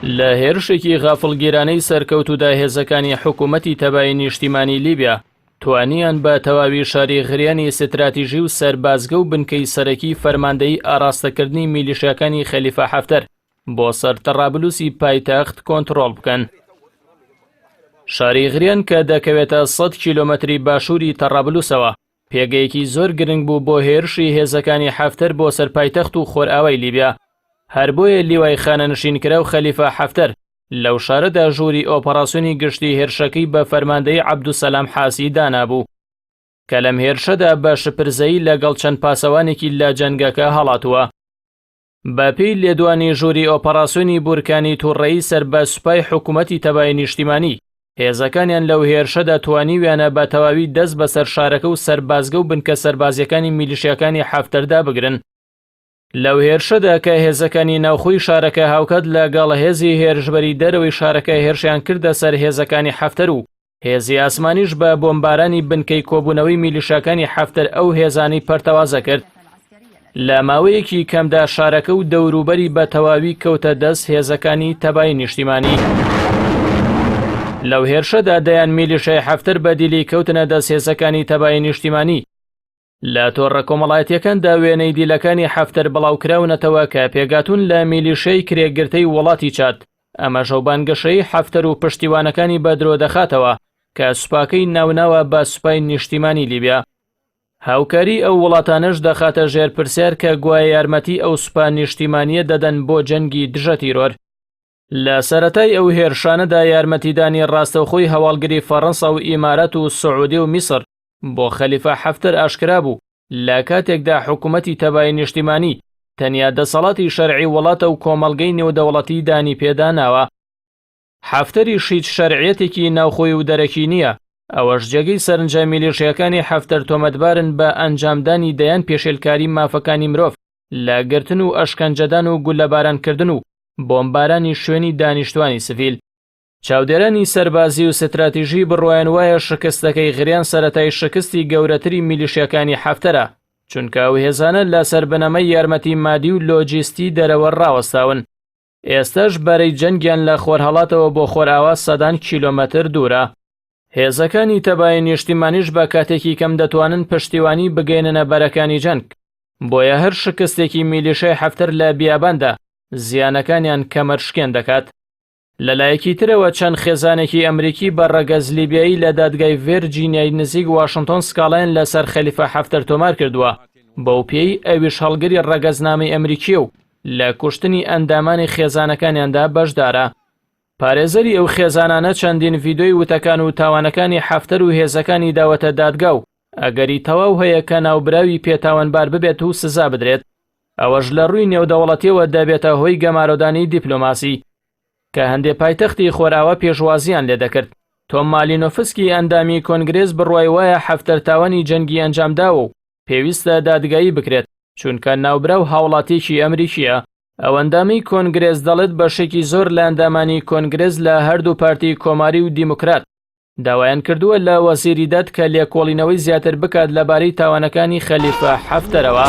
لە هێرشێکی غافڵگیرانەی سەرکەوتودا هێزەکانی حکوومەتی تەبایی نیشتیمانی لیبیا توانیان بە تەواوی شاریغریانی استراتیژی و سەربازگە و بنکەی سەرەکی فەرماندەی ئاراستەکردنی میلیشیاکانی خەلیفە حەفتەر بۆ سەر تەڕابلوسی پایتەخت کۆنتڕۆڵ بکەن. شاریغریان کە دەکەوێتە 100 کیلۆمەتری باشووری تەڕابلوسەوە پێگەیەکی زۆر گرنگ بوو بۆ هێرشی هێزەکانی حەفتەر بۆ سەر پایتەخت و خۆرئاوای لیبیا. هەر بۆیە لیوای خانەنشینکرا و خەلیفە حەفتەر لەو شارەدا ژووری ئۆپەراسیۆنی گشتی هێرشەکەی بە فەرماندەی عەبدوسەلام حاسی دانابوو کە لەم هێرشەدا بە شپرزەیی لەگەڵ چەند پاسەوانێکی لە جەنگەکە هەڵاتووە. بەپێی لێدوانی ژووری ئۆپەراسیۆنی بورکانی تووڕەیی سەر بە سوپای حکوومەتی تەبایی نیشتیمانی هێزەکانیان لەو هێرشەدا توانیویانە بە تەواوی دەست بەسەر شارەکە و سەربازگە و بنکە سەربازیەکانی میلیشیاکانی حەفتەردا بگرن. لەو هێرشەدا کە هێزەکانی ناوخۆی شارەکە هاوکات لەگەڵ هێزی هێرشبەری دەرەوەی شارەکە هێرشیان کردە سەر هێزەکانی حەفتەر و هێزی ئاسمانیش بە بۆمبارانی بنکەی کۆبوونەوەی میلیشیاکانی حەفتەر ئەو هێزانی پەرتەوازە کرد. لە ماوەیەکی کەمدا شارەکە و دەوروبەری بە تەواوی کەوتە دەست هێزەکانی تەبایی نیشتیمانی. لەو هێرشەدا دەیان میلیشیای حەفتەر بەدیلی کەوتنە دەست هێزەکانی تەبایی نیشتیمانی. لە تۆڕە کۆمەڵایەتیەکاندا وێنەی دیلەکانی حەفتەر بڵاوکراونەتەوە کە پێگاتون لە میلیشیای کرێگرتەی وڵاتی چاد. ئەمە ژەوبانگەشەی حەفتەر و پشتیوانەکانی بەدرۆ دەخاتەوە کە سوپاکەی ناوناوە بە سوپای نیشتیمانی لیبیا. هاوکاری ئەو وڵاتانەش دەخاتە ژێرپرسیار کە گوایە یارمەتی ئەو سوپا نیشتیمانیە دەدەن بۆ جەنگی دژە تیرۆر. لە سەرەتای ئەو هێرشانەدا یارمەتیدانی ڕاستەوخۆی هەواڵگری فەڕەنسا و ئیمارەت و سعودی و میسر بۆ خەلیفە حەفتەر ئاشکرا بوو لە کاتێکدا حکوومەتی تەبایی نیشتیمانی تەنیا دەسەڵاتی شەرعی وڵاتە و کۆمەڵگەی نێودەوڵەتی دانی پێداناوە. حەفتەری شیت شەرعیەتێکی ناوخۆی و دەرەکی نییە. ئەوەش جێگەی سەرنجە میلیشیاکانی حەفتەر تۆمەتبارن بە ئەنجامدانی دەیان پێشێلکاری مافەکانی مرۆڤ لە گرتن و ئەشکەنجەدان و گولەبارانکردن و بۆمبارانی شوێنی دانیشتوانی سڤیل. چاودێرانی سەربازی و ستراتیژی بڕوایان وایە شکستەکەی غریان سەرەتای شکستی گەورەتری میلیشیاکانی حەفتەرە چونکە ئەو هێزانە لە سەربنەمەی یارمەتی مادی و لۆجیستی دەرەوە ڕاوەستاون. ئێستاش بەرەی جەنگیان لە خۆرهەڵاتەوە بۆ خۆرئاوا سەدان کیلۆمەتر دوورە. هێزەکانی تەبایی نیشتیمانیش بە کاتێکی کەم دەتوانن پشتیوانی بگەێننە بەرەکانی جەنگ. بۆیە هەر شکستێکی میلیشیای حەفتەر لە بیاباندا زیانەکانیان کەمەرشکێن دەکات. لەلایەکی ترەوە چەند خێزانێکی ئەمریکی بە ڕەگەز لیبیایی لە دادگای ڤێرجینیای نزیک واشنگتۆن سکاڵایان لەسەر خەلیفە حەفتەر تۆمار کردووە بەو پێی ئەویش هەڵگری ڕەگەزنامەی ئەمریکیە و لە کوشتنی ئەندامانی خێزانەکانیاندا بەشدارە. پارێزەری ئەو خێزانانە چەندین ڤیدۆی وتەکان و تاوانەکانی حەفتەر و هێزەکانی داوەتە دادگا و ئەگەری تەواو هەیە کە ناوبراوی پێتاوانبار ببێت و سزا بدرێت. ئەوەش لە ڕووی نێودەوڵەتیەوە دەبێتە هۆی گەمارۆدانی دیپلۆماسی کە هەندێک پایتەختی خۆرئاوا پێشوازیان لێ دەکرد. تۆم مالینۆفسکی ئەندامی کۆنگرێز بڕوای وایە حەفتەر تاوانی جەنگی ئەنجامداوە و پێویستە دادگایی بکرێت چونکە ناوبراو هاوڵاتیەکی ئەمریکیە. ئەوەندامی کۆنگرێز دەڵێت بەشێکی زۆر لە ئەندامانی کۆنگرێز لە هەردوو پارتی کۆماری و دیموکرات داوایان کردووە لە وەزیری داد کە لێکۆڵینەوەی زیاتر بکات لەبارەی تاوانەکانی خەلیفە حەفتەرەوە.